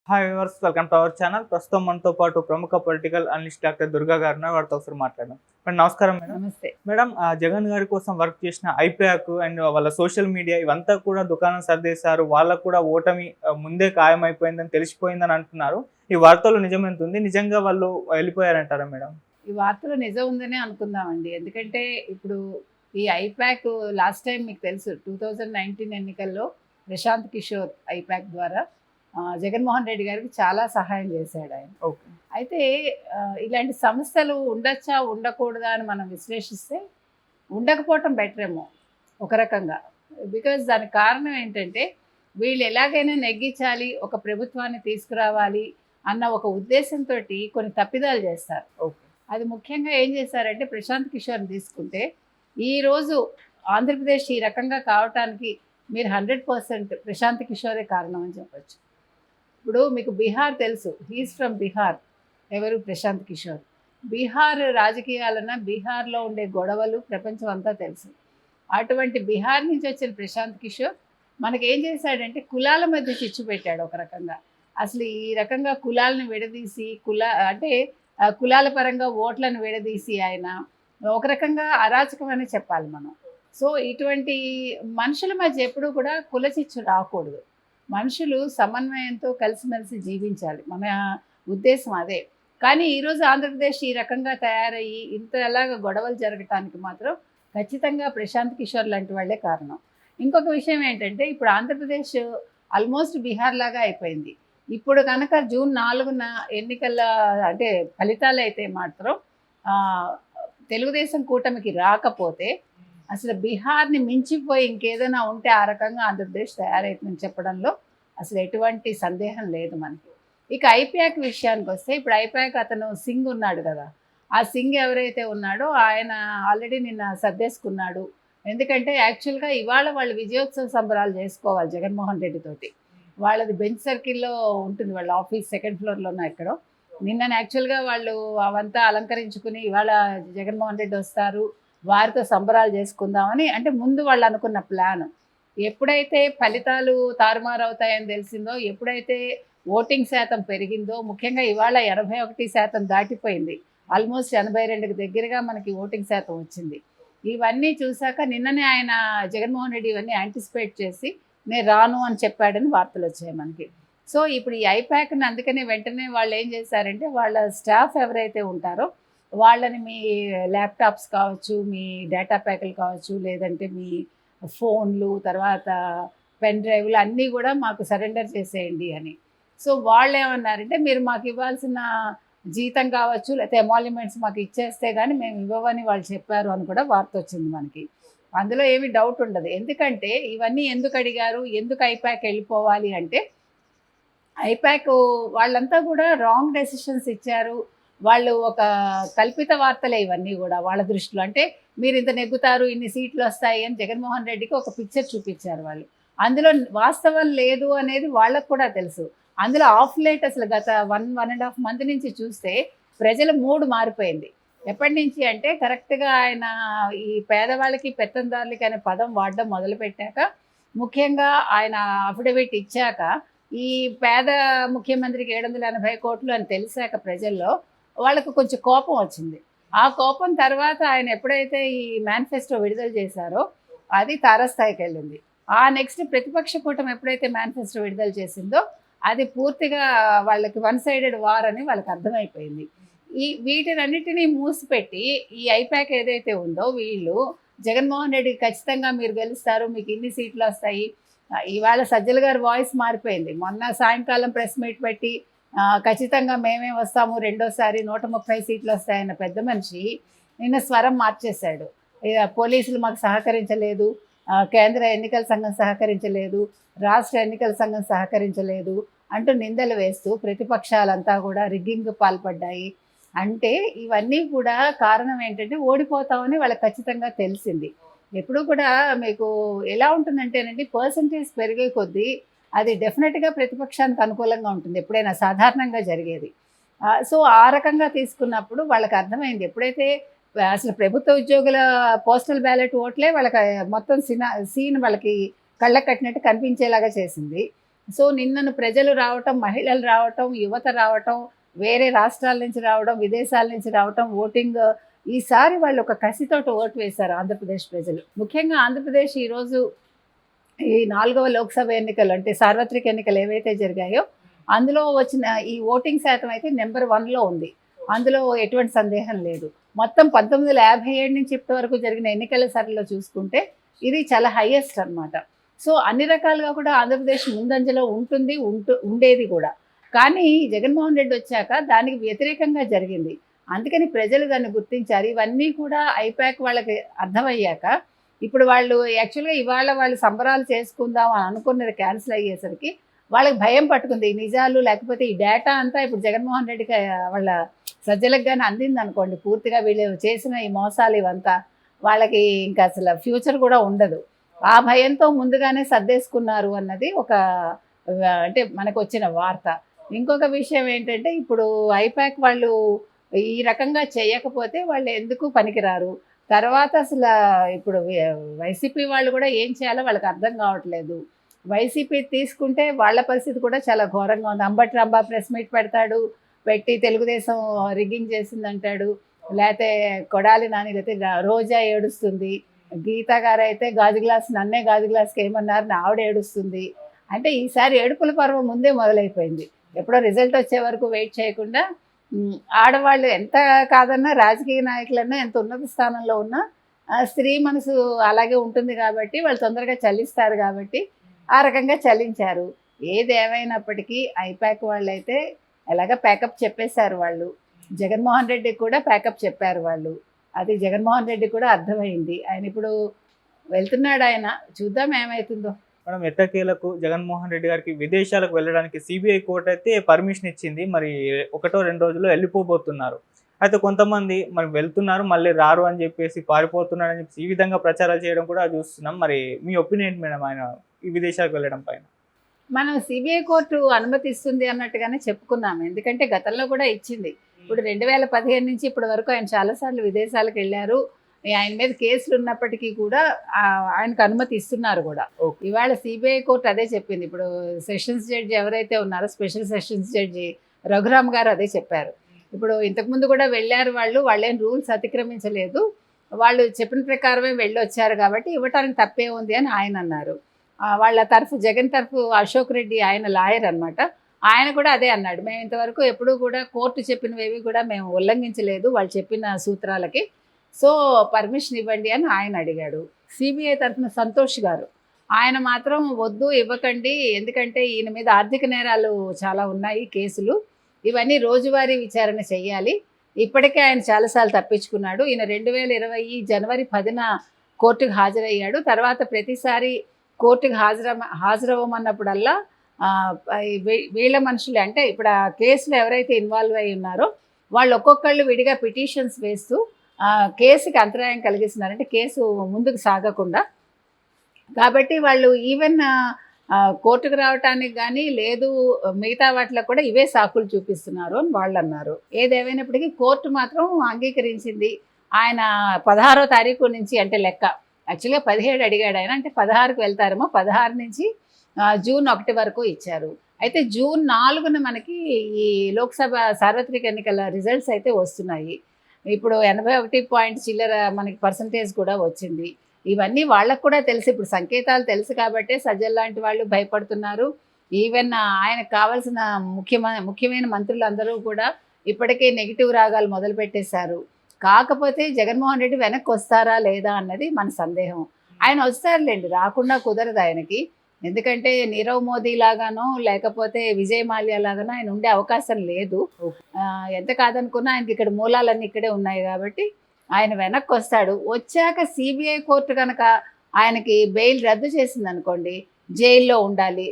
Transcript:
Hi viewers, welcome to our channel. ప్రస్తుతం మనతో పాటు ప్రముఖ పొలిటికల్ అనలిస్ట్ డాక్టర్ దుర్గా గారు ఉన్నారు. వారితో ఒకసారి మాట్లాడదాం. మేడం నమస్కారం. మేడం నమస్తే. మేడం, జగన్ గారి కోసం వర్క్ చేసిన ఐపాక్ అండ్ వాళ్ళ సోషల్ మీడియా ఇవంతా కూడా దుకాణం సర్దేశారు. వాళ్ళకు కూడా ఓటమి ముందే ఖాయమైపోయిందని తెలిసిపోయిందని అంటున్నారు. ఈ వార్తలు నిజమెంత ఉంది? నిజంగా వాళ్ళు వెళ్ళిపోయారంటారా మేడం? ఈ వార్తలో నిజం ఉందనే అనుకుందామండి. ఎందుకంటే ఇప్పుడు ఈ ఐపాక్ లాస్ట్ టైం మీకు తెలుసు 2019 ఎన్నికల్లో ప్రశాంత్ కిషోర్ ఐపాక్ ద్వారా జగన్మోహన్ రెడ్డి గారికి చాలా సహాయం చేశాడు ఆయన. ఓకే. అయితే ఇలాంటి సంస్థలు ఉండొచ్చా ఉండకూడదా అని మనం విశ్లేషిస్తే ఉండకపోవటం బెటర్ ఏమో ఒక రకంగా. బికాజ్ దానికి కారణం ఏంటంటే వీళ్ళు ఎలాగైనా నెగ్గించాలి, ఒక ప్రభుత్వాన్ని తీసుకురావాలి అన్న ఒక ఉద్దేశంతో కొన్ని తప్పిదాలు చేస్తారు. ఓకే. అది ముఖ్యంగా ఏం చేశారంటే ప్రశాంత్ కిషోర్ని తీసుకుంటే ఈరోజు ఆంధ్రప్రదేశ్ ఈ రకంగా కావటానికి మీరు 100% ప్రశాంత్ కిషోరే కారణం అని చెప్పచ్చు. ఇప్పుడు మీకు బీహార్ తెలుసు, హీస్ ఫ్రమ్ బీహార్. ఎవరు? ప్రశాంత్ కిషోర్. బీహార్ రాజకీయాలన్నా బీహార్లో ఉండే గొడవలు ప్రపంచం అంతా తెలుసు. అటువంటి బీహార్ నుంచి వచ్చిన ప్రశాంత్ కిషోర్ మనకేం చేశాడంటే కులాల మధ్య చిచ్చు పెట్టాడు ఒక రకంగా. అసలు ఈ రకంగా కులాలను విడదీసి కులాల పరంగా ఓట్లను విడదీసి ఆయన ఒక రకంగా అరాచకం అని చెప్పాలి మనం. సో ఇటువంటి మనుషుల మధ్య ఎప్పుడూ కూడా కుల చిచ్చు రాకూడదు. మనుషులు సమన్వయంతో కలిసిమెలిసి జీవించాలి, మన ఉద్దేశం అదే. కానీ ఈరోజు ఆంధ్రప్రదేశ్ ఈ రకంగా తయారయ్యి ఇంతలాగా గొడవలు జరగటానికి మాత్రం ఖచ్చితంగా ప్రశాంత్ కిషోర్ లాంటి వాళ్ళే కారణం. ఇంకొక విషయం ఏంటంటే ఇప్పుడు ఆంధ్రప్రదేశ్ ఆల్మోస్ట్ బీహార్ లాగా అయిపోయింది. ఇప్పుడు కనుక జూన్ 4న ఎన్నికల ఫలితాలు అయితే మాత్రం తెలుగుదేశం కూటమికి రాకపోతే అసలు బీహార్ని మించిపోయి ఇంకేదైనా ఉంటే ఆ రకంగా ఆంధ్రప్రదేశ్ తయారవుతుందని చెప్పడంలో అసలు ఎటువంటి సందేహం లేదు మనకి. ఇక ఐపాక్ విషయానికి వస్తే ఇప్పుడు ఐపాక్ అతను సింగ్ ఉన్నాడు కదా, ఆ సింగ్ ఎవరైతే ఉన్నాడో ఆయన ఆల్రెడీ నిన్న సర్దేసుకున్నాడు. ఎందుకంటే యాక్చువల్గా ఇవాళ వాళ్ళు విజయోత్సవ సంబరాలు చేసుకోవాలి జగన్మోహన్ రెడ్డి తోటి. వాళ్ళది బెంచ్ సర్కిల్లో ఉంటుంది, వాళ్ళ ఆఫీస్ 2nd ఫ్లోర్లోనో ఎక్కడో. నిన్న యాక్చువల్గా వాళ్ళు అవంతా అలంకరించుకుని ఇవాళ జగన్మోహన్ రెడ్డి వస్తారు, వారితో సంబరాలు చేసుకుందామని ముందు వాళ్ళు అనుకున్న ప్లాన్. ఎప్పుడైతే ఫలితాలు తారుమారవుతాయని తెలిసిందో, ఎప్పుడైతే ఓటింగ్ శాతం పెరిగిందో, ముఖ్యంగా ఇవాళ 81% దాటిపోయింది, ఆల్మోస్ట్ 82కి దగ్గరగా మనకి ఓటింగ్ శాతం వచ్చింది. ఇవన్నీ చూశాక నిన్ననే ఆయన జగన్మోహన్ రెడ్డి ఇవన్నీ యాంటిసిపేట్ చేసి నేను రాను అని చెప్పాడని వార్తలు వచ్చాయి మనకి. సో ఇప్పుడు ఈ ఐపాక్ని అందుకనే వెంటనే వాళ్ళు ఏం చేశారంటే వాళ్ళ స్టాఫ్ ఎవరైతే ఉంటారో వాళ్ళని మీ ల్యాప్టాప్స్ కావచ్చు, మీ డేటా ప్యాకులు కావచ్చు, లేదంటే మీ ఫోన్లు, తర్వాత పెన్ డ్రైవ్లు అన్నీ కూడా మాకు సరెండర్ చేసేయండి అని. సో వాళ్ళు ఏమన్నారంటే మీరు మాకు ఇవ్వాల్సిన జీతం కావచ్చు లేకపోతే ఎమాల్యుమెంట్స్ మాకు ఇచ్చేస్తే కానీ మేము ఇవ్వవని వాళ్ళు చెప్పారు అని కూడా వార్త వచ్చింది మనకి. అందులో ఏమి డౌట్ ఉండదు. ఎందుకంటే ఇవన్నీ ఎందుకు అడిగారు, ఎందుకు ఐపాక్ వెళ్ళిపోవాలి అంటే ఐపాక్ వాళ్ళంతా కూడా రాంగ్ డెసిషన్స్ ఇచ్చారు. వాళ్ళు ఒక కల్పిత వార్తలే ఇవన్నీ కూడా వాళ్ళ దృష్టిలో. మీరు ఇంత నెగ్గుతారు, ఇన్ని సీట్లు వస్తాయి అని జగన్మోహన్ రెడ్డికి ఒక పిక్చర్ చూపించారు వాళ్ళు. అందులో వాస్తవం లేదు అనేది వాళ్ళకు కూడా తెలుసు. అందులో ఆఫ్ లేట్ అసలు గత 1.5 మంత్ నుంచి చూస్తే ప్రజల మూడ్ మారిపోయింది. ఎప్పటి నుంచి అంటే కరెక్ట్గా ఆయన ఈ పేదవాళ్ళకి పెత్తందారులకి అనే పదం వాడడం మొదలుపెట్టాక, ముఖ్యంగా ఆయన అఫిడవిట్ ఇచ్చాక, ఈ పేద ముఖ్యమంత్రికి 780 కోట్లు అని తెలిసాక ప్రజల్లో వాళ్ళకు కొంచెం కోపం వచ్చింది. ఆ కోపం తర్వాత ఆయన ఎప్పుడైతే ఈ మేనిఫెస్టో విడుదల చేశారో అది తారస్థాయికి వెళ్ళింది. ఆ నెక్స్ట్ ప్రతిపక్ష కూటమి ఎప్పుడైతే మేనిఫెస్టో విడుదల చేసిందో అది పూర్తిగా వాళ్ళకి 1-sided వార్ అని వాళ్ళకి అర్థమైపోయింది. వీటినన్నిటినీ మూసిపెట్టి ఈ ఐపాక్ ఏదైతే ఉందో వీళ్ళు జగన్మోహన్ రెడ్డి ఖచ్చితంగా మీరు గెలుస్తారు, మీకు ఇన్ని సీట్లు వస్తాయి. ఇవాళ సజ్జల గారి వాయిస్ మారిపోయింది. మొన్న సాయంకాలం ప్రెస్ మీట్ పెట్టి ఖచ్చితంగా మేమే వస్తాము, రెండోసారి 130 సీట్లు వస్తాయన్న పెద్ద మనిషి నిన్న స్వరం మార్చేశాడు. పోలీసులు మాకు సహకరించలేదు, కేంద్ర ఎన్నికల సంఘం సహకరించలేదు, రాష్ట్ర ఎన్నికల సంఘం సహకరించలేదు అంటూ నిందలు వేస్తూ ప్రతిపక్షాలంతా కూడా రిగ్గింగ్ పాల్పడ్డాయి. ఇవన్నీ కూడా కారణం ఏంటంటే ఓడిపోతామని వాళ్ళకి ఖచ్చితంగా తెలిసింది. ఎప్పుడు కూడా మీకు ఎలా ఉంటుందంటేనండి, పర్సంటేజ్ పెరిగే కొద్దీ అది డెఫినెట్గా ప్రతిపక్షానికి అనుకూలంగా ఉంటుంది, ఎప్పుడైనా సాధారణంగా జరిగేది. సో ఆ రకంగా తీసుకున్నప్పుడు వాళ్ళకి అర్థమైంది. ఎప్పుడైతే అసలు ప్రభుత్వ ఉద్యోగుల పోస్టల్ బ్యాలెట్ ఓట్లే వాళ్ళకి మొత్తం సీన్ వాళ్ళకి కళ్ళకు కట్టినట్టు కనిపించేలాగా చేసింది. సో నిన్నను ప్రజలు రావటం, మహిళలు రావటం, యువత రావటం, వేరే రాష్ట్రాల నుంచి రావడం, విదేశాల నుంచి రావటం, ఓటింగ్ ఈసారి వాళ్ళు ఒక కసితోటి ఓటు వేశారు ఆంధ్రప్రదేశ్ ప్రజలు. ముఖ్యంగా ఆంధ్రప్రదేశ్ ఈరోజు ఈ 4వ లోక్సభ ఎన్నికలు అంటే సార్వత్రిక ఎన్నికలు ఏవైతే జరిగాయో అందులో వచ్చిన ఈ ఓటింగ్ శాతం అయితే నెంబర్ 1లో ఉంది. అందులో ఎటువంటి సందేహం లేదు. మొత్తం 1957 నుంచి ఇప్పటి వరకు జరిగిన ఎన్నికల సరళిలో చూసుకుంటే ఇది చాలా హైయెస్ట్ అన్నమాట. సో అన్ని రకాలుగా కూడా ఆంధ్రప్రదేశ్ ముందంజలో ఉండేది కూడా. కానీ జగన్మోహన్ రెడ్డి వచ్చాక దానికి వ్యతిరేకంగా జరిగింది. అందుకని ప్రజలు దాన్ని గుర్తించారు. ఇవన్నీ కూడా ఐపాక్ వాళ్ళకి అర్థమయ్యాక ఇప్పుడు వాళ్ళు యాక్చువల్గా ఇవాళ వాళ్ళు సంబరాలు చేసుకుందాం అని అనుకున్నది క్యాన్సిల్ అయ్యేసరికి వాళ్ళకి భయం పట్టుకుంది. ఈ నిజాలు లేకపోతే ఈ డేటా అంతా ఇప్పుడు జగన్మోహన్ రెడ్డికి వాళ్ళ సజ్జలకు కానీ అందింది అనుకోండి, పూర్తిగా వీళ్ళు చేసిన ఈ మోసాలు ఇవంతా వాళ్ళకి ఇంకా అసలు ఫ్యూచర్ కూడా ఉండదు. ఆ భయంతో ముందుగానే సర్దేసుకున్నారు అన్నది ఒక అంటే మనకు వచ్చిన వార్త. ఇంకొక విషయం ఏంటంటే ఇప్పుడు ఐపాక్ వాళ్ళు ఈ రకంగా చేయకపోతే వాళ్ళు ఎందుకు పనికిరారు. తర్వాత అసలు ఇప్పుడు వైసీపీ వాళ్ళు కూడా ఏం చేయాలో వాళ్ళకి అర్థం కావట్లేదు. వైసీపీ తీసుకుంటే వాళ్ళ పరిస్థితి కూడా చాలా ఘోరంగా ఉంది. అంబటి రాంబాబు ప్రెస్ మీట్ పెట్టి తెలుగుదేశం రిగ్గింగ్ చేసిందంటాడు, లేకపోతే కొడాలి నాని అయితే రోజా ఏడుస్తుంది, గీత గారు అయితే నన్నే గాజు గ్లాస్కి ఏమన్నారు ఆవిడ ఏడుస్తుంది. అంటే ఈసారి ఏడుపుల పర్వం ముందే మొదలైపోయింది. ఎప్పుడో రిజల్ట్ వచ్చే వరకు వెయిట్ చేయకుండా ఆడవాళ్ళు ఎంత కాదన్నా రాజకీయ నాయకులన్నా ఎంత ఉన్నత స్థానంలో ఉన్నా స్త్రీ మనసు అలాగే ఉంటుంది కాబట్టి వాళ్ళు తొందరగా చలిస్తారు కాబట్టి ఆ రకంగా చలించారు. ఏది ఏమైనప్పటికీ ఐపాక్ వాళ్ళు అయితే ఎలాగ ప్యాకప్ చెప్పేశారు. వాళ్ళు జగన్మోహన్ రెడ్డికి కూడా ప్యాకప్ చెప్పారు వాళ్ళు. అది జగన్మోహన్ రెడ్డి కూడా అర్థమైంది. ఆయన ఇప్పుడు వెళ్తున్నాడు, ఆయన చూద్దాం ఏమవుతుందో. మేడం, ఎట్టకేలకు జగన్మోహన్ రెడ్డి గారికి విదేశాలకు వెళ్ళడానికి సిబిఐ కోర్టు అయితే పర్మిషన్ ఇచ్చింది. మరి 1-2 రోజుల్లో వెళ్ళిపోబోతున్నారు. అయితే కొంతమంది మరి వెళ్తున్నారు మళ్ళీ రారు అని చెప్పేసి పారిపోతున్నారు అని చెప్పి ఈ విధంగా ప్రచారాలు చేయడం కూడా చూస్తున్నాం. మరి మీ ఒపీనియన్ మేడం ఆయన ఈ విదేశాలకు వెళ్ళడం పైన? మనం సిబిఐ కోర్టు అనుమతిస్తుంది అన్నట్టుగానే చెప్పుకున్నాము. ఎందుకంటే గతంలో కూడా ఇచ్చింది. ఇప్పుడు 2015 నుంచి ఇప్పటి వరకు ఆయన చాలాసార్లు విదేశాలకు వెళ్ళారు. ఆయన మీద కేసులు ఉన్నప్పటికీ కూడా ఆయనకు అనుమతి ఇస్తున్నారు కూడా. ఇవాళ సిబిఐ కోర్టు అదే చెప్పింది. ఇప్పుడు సెషన్స్ జడ్జి ఎవరైతే ఉన్నారో స్పెషల్ సెషన్స్ జడ్జి రఘురామ్ గారు అదే చెప్పారు. ఇప్పుడు ఇంతకుముందు కూడా వెళ్ళారు వాళ్ళేం రూల్స్ అతిక్రమించలేదు, వాళ్ళు చెప్పిన ప్రకారమే వెళ్ళొచ్చారు కాబట్టి ఇవ్వటానికి తప్పే ఉంది అని ఆయన అన్నారు. వాళ్ళ తరఫు జగన్ తరఫు అశోక్ రెడ్డి ఆయన లాయర్ అనమాట, ఆయన కూడా అదే అన్నాడు. మేము ఇంతవరకు ఎప్పుడూ కూడా కోర్టు చెప్పినవేవి కూడా మేము ఉల్లంఘించలేదు వాళ్ళు చెప్పిన సూత్రాలకి, సో పర్మిషన్ ఇవ్వండి అని ఆయన అడిగాడు. సిబిఐ తరఫున సంతోష్ గారు ఆయన మాత్రం వద్దు ఇవ్వకండి, ఎందుకంటే ఈయన మీద ఆర్థిక నేరాలు చాలా ఉన్నాయి కేసులు, ఇవన్నీ రోజువారీ విచారణ చేయాలి. ఇప్పటికే ఆయన చాలాసార్లు తప్పించుకున్నాడు. ఈయన 2020 జనవరి 10న కోర్టుకు హాజరయ్యాడు. తర్వాత ప్రతిసారి కోర్టుకు హాజరవ్వమన్నప్పుడల్లా వీళ్ళ మనుషులే అంటే ఇప్పుడు ఆ కేసులో ఎవరైతే ఇన్వాల్వ్ అయి ఉన్నారో వాళ్ళు ఒక్కొక్కళ్ళు విడిగా పిటిషన్స్ వేస్తూ కేసుకి అంతరాయం కలిగిస్తున్నారంటే కేసు ముందుకు సాగకుండా. కాబట్టి వాళ్ళు ఈవెన్ కోర్టుకు రావటానికి కానీ లేదు మిగతా వాటిలో కూడా ఇవే సాకులు చూపిస్తున్నారు అని వాళ్ళు అన్నారు. ఏదేమైనప్పటికీ కోర్టు మాత్రం అంగీకరించింది. ఆయన 16వ తారీఖు నుంచి అంటే లెక్క యాక్చువల్గా 17 అడిగాడు ఆయన, అంటే 16కు వెళ్తారేమో, 16 నుంచి జూన్ 1 వరకు ఇచ్చారు. అయితే జూన్ 4న మనకి ఈ లోక్సభ సార్వత్రిక ఎన్నికల రిజల్ట్స్ అయితే వస్తున్నాయి. ఇప్పుడు 81 చిల్లర మనకి పర్సంటేజ్ కూడా వచ్చింది. ఇవన్నీ వాళ్ళకు కూడా తెలుసు, ఇప్పుడు సంకేతాలు తెలుసు కాబట్టే సజ్జల్ లాంటి వాళ్ళు భయపడుతున్నారు. ఈవెన్ ఆయనకు కావాల్సిన ముఖ్యమైన మంత్రులు అందరూ కూడా ఇప్పటికే నెగిటివ్ రాగాలు మొదలుపెట్టేశారు. కాకపోతే జగన్మోహన్ రెడ్డి వెనక్కి వస్తారా లేదా అన్నది మన సందేహం. ఆయన వస్తారులేండి, రాకుండా కుదరదు ఆయనకి. ఎందుకంటే నీరవ్ మోదీ లాగానో లేకపోతే విజయ్ మాల్యా లాగానో ఆయన ఉండే అవకాశం లేదు. ఎంత కాదనుకున్నా ఆయనకి ఇక్కడ మూలాలన్నీ ఇక్కడే ఉన్నాయి కాబట్టి ఆయన వెనక్కి వస్తాడు. వచ్చాక సిబిఐ కోర్టు కనుక ఆయనకి బెయిల్ రద్దు చేసింది అనుకోండి, జైల్లో ఉండాలి.